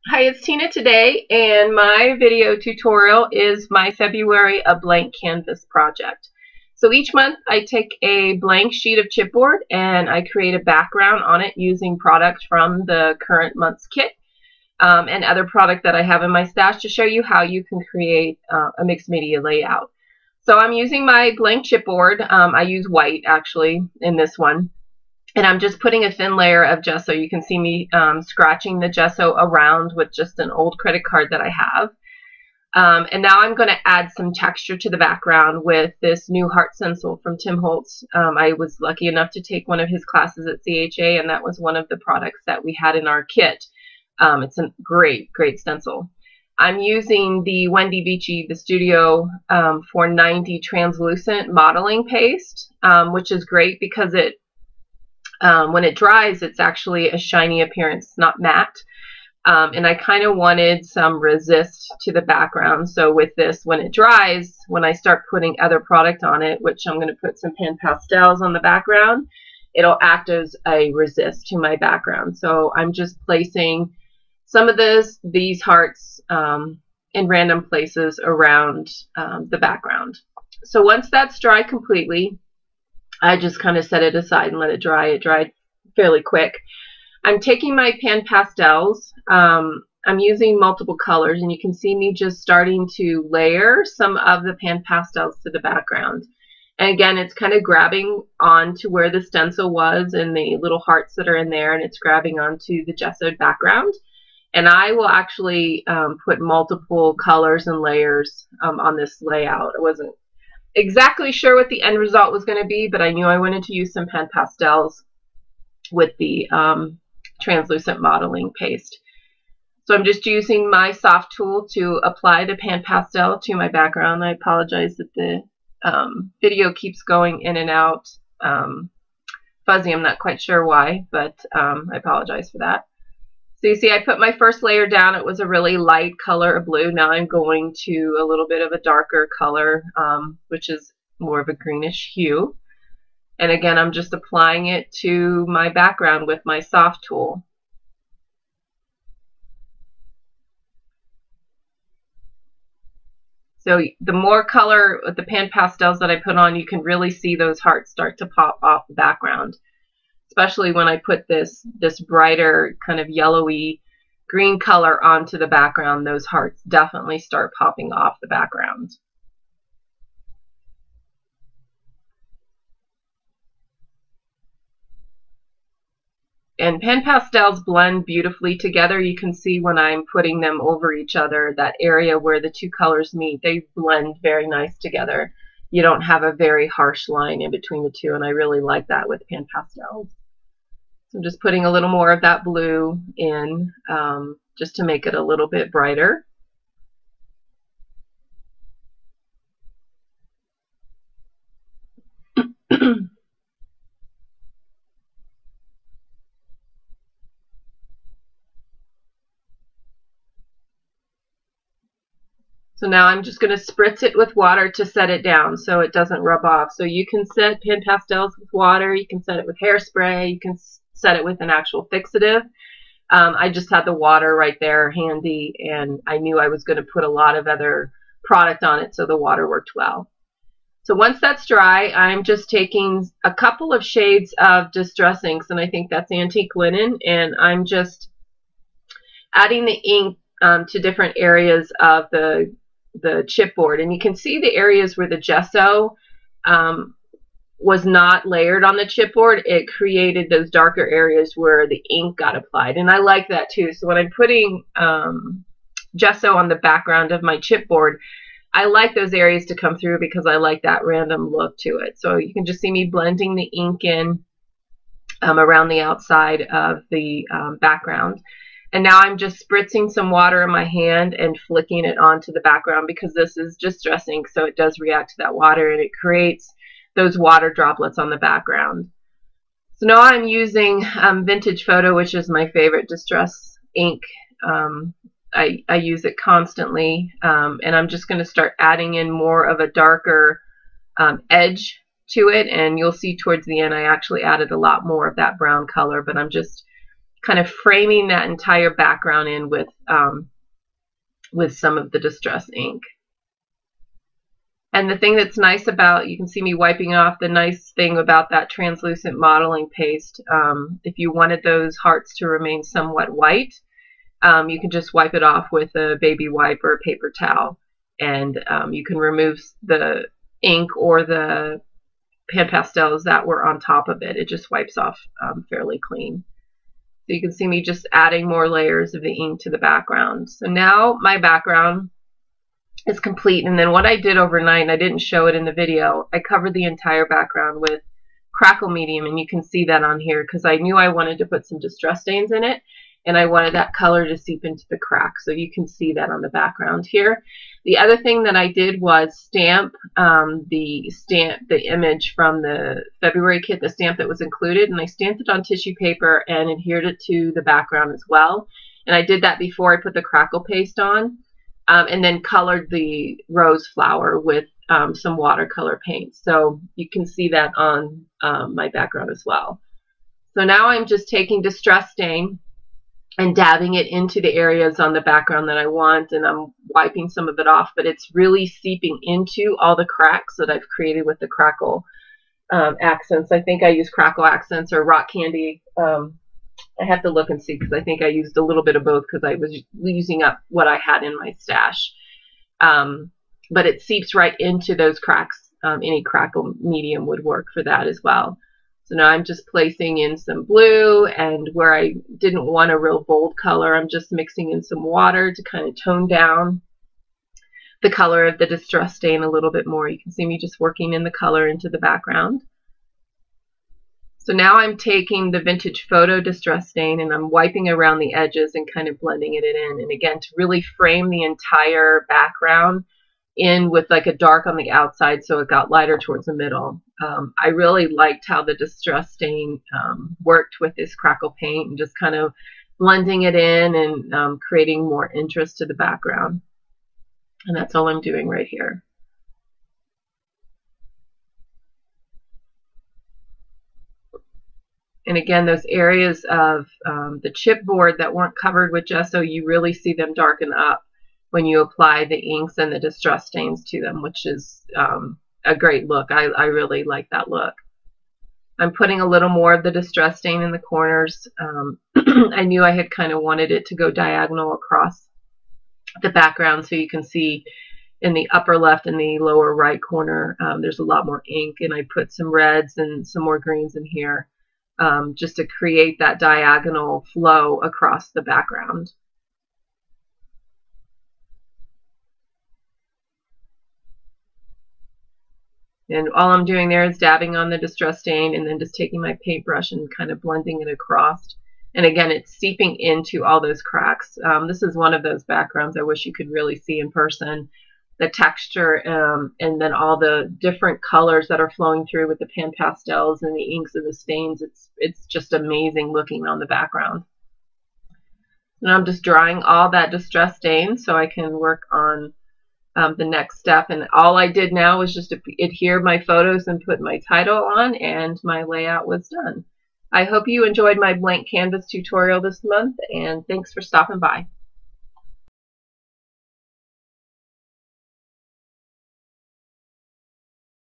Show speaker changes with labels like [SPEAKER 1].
[SPEAKER 1] Hi, it's Tina today, and my video tutorial is my February A Blank Canvas project. So each month I take a blank sheet of chipboard and I create a background on it using product from the current month's kit and other product that I have in my stash to show you how you can create a mixed media layout. So I'm using my blank chipboard. I use white actually in this one. And I'm just putting a thin layer of gesso. You can see me scratching the gesso around with just an old credit card that I have. And now I'm going to add some texture to the background with this new heart stencil from Tim Holtz. I was lucky enough to take one of his classes at CHA, and that was one of the products that we had in our kit. It's a great stencil. I'm using the Wendy Vici, the Studio 490 translucent modeling paste, which is great because it when it dries, it's actually a shiny appearance, not matte. And I kind of wanted some resist to the background. So with this, when it dries, when I start putting other product on it, which I'm going to put some pan pastels on the background, it'll act as a resist to my background. So I'm just placing some of these hearts in random places around the background. So once that's dry completely, I just kind of set it aside and let it dry. It dried fairly quick. I'm taking my pan pastels. I'm using multiple colors, and you can see me just starting to layer some of the pan pastels to the background. And again, it's kind of grabbing onto where the stencil was and the little hearts that are in there, and it's grabbing onto the gessoed background. And I will actually put multiple colors and layers on this layout. I wasn't exactly sure what the end result was going to be, but I knew I wanted to use some pan pastels with the translucent modeling paste. So I'm just using my soft tool to apply the pan pastel to my background. I apologize that the video keeps going in and out fuzzy. I'm not quite sure why, but I apologize for that. So you see I put my first layer down. It was a really light color of blue. Now I'm going to a little bit of a darker color, which is more of a greenish hue. And again, I'm just applying it to my background with my soft tool. So the more color with the pan pastels that I put on, you can really see those hearts start to pop off the background. Especially when I put this brighter kind of yellowy green color onto the background, those hearts definitely start popping off the background. And pan pastels blend beautifully together. You can see when I'm putting them over each other, that area where the two colors meet, they blend very nice together. You don't have a very harsh line in between the two, and I really like that with pan pastels. So I'm just putting a little more of that blue in just to make it a little bit brighter. So now I'm just going to spritz it with water to set it down so it doesn't rub off. So you can set pan pastels with water, you can set it with hairspray, you can set it with an actual fixative. I just had the water right there handy, and I knew I was going to put a lot of other product on it, so the water worked well. So once that's dry, I'm just taking a couple of shades of Distress Inks, and I think that's Antique Linen, and I'm just adding the ink to different areas of the chipboard. And you can see the areas where the gesso was not layered on the chipboard. It created those darker areas where the ink got applied, and I like that too. So when I'm putting gesso on the background of my chipboard, I like those areas to come through because I like that random look to it. So you can just see me blending the ink in around the outside of the background. And now I'm just spritzing some water in my hand and flicking it onto the background because this is Distress Ink, so it does react to that water and it creates those water droplets on the background. So now I'm using Vintage Photo, which is my favorite Distress Ink. I use it constantly, and I'm just going to start adding in more of a darker edge to it, and you'll see towards the end I actually added a lot more of that brown color, but I'm just kind of framing that entire background in with some of the Distress ink. And the thing that's nice about, you can see me wiping off, the nice thing about that translucent modeling paste, if you wanted those hearts to remain somewhat white, you can just wipe it off with a baby wipe or a paper towel, and you can remove the ink or the pan pastels that were on top of it. It just wipes off fairly clean. So you can see me just adding more layers of the ink to the background. So now my background is complete, and then what I did overnight, and I didn't show it in the video, I covered the entire background with Crackle Medium, and you can see that on here because I knew I wanted to put some distress stains in it, and I wanted that color to seep into the crack, so you can see that on the background here. The other thing that I did was stamp the image from the February kit, the stamp that was included, and I stamped it on tissue paper and adhered it to the background as well. And I did that before I put the crackle paste on. And then colored the rose flower with some watercolor paint. So you can see that on my background as well. So now I'm just taking Distress Stain and dabbing it into the areas on the background that I want, and I'm wiping some of it off, but it's really seeping into all the cracks that I've created with the Crackle accents. I think I use Crackle accents or rock candy. I have to look and see because I think I used a little bit of both because I was using up what I had in my stash. But it seeps right into those cracks. Any Crackle medium would work for that as well. So now I'm just placing in some blue, and where I didn't want a real bold color, I'm just mixing in some water to kind of tone down the color of the Distress Stain a little bit more. You can see me just working in the color into the background. So now I'm taking the Vintage Photo Distress Stain and I'm wiping around the edges and kind of blending it in. And again, to really frame the entire background in with like a dark on the outside so it got lighter towards the middle. I really liked how the Distress Stain worked with this Crackle paint and just kind of blending it in and creating more interest to the background. And that's all I'm doing right here. And again, those areas of the chipboard that weren't covered with gesso, you really see them darken up when you apply the inks and the Distress Stains to them, which is a great look. I really like that look. I'm putting a little more of the Distress Stain in the corners. I knew I had kind of wanted it to go diagonal across the background, so you can see in the upper left and the lower right corner there's a lot more ink, and I put some reds and some more greens in here. Just to create that diagonal flow across the background. And all I'm doing there is dabbing on the Distress Stain and then just taking my paintbrush and kind of blending it across. And again, it's seeping into all those cracks. This is one of those backgrounds I wish you could really see in person. The texture and then all the different colors that are flowing through with the pan pastels and the inks and the stains. It's just amazing looking on the background. And I'm just drying all that Distress Stain so I can work on the next step. And all I did now was just adhere my photos and put my title on, and my layout was done. I hope you enjoyed my blank canvas tutorial this month, and thanks for stopping by.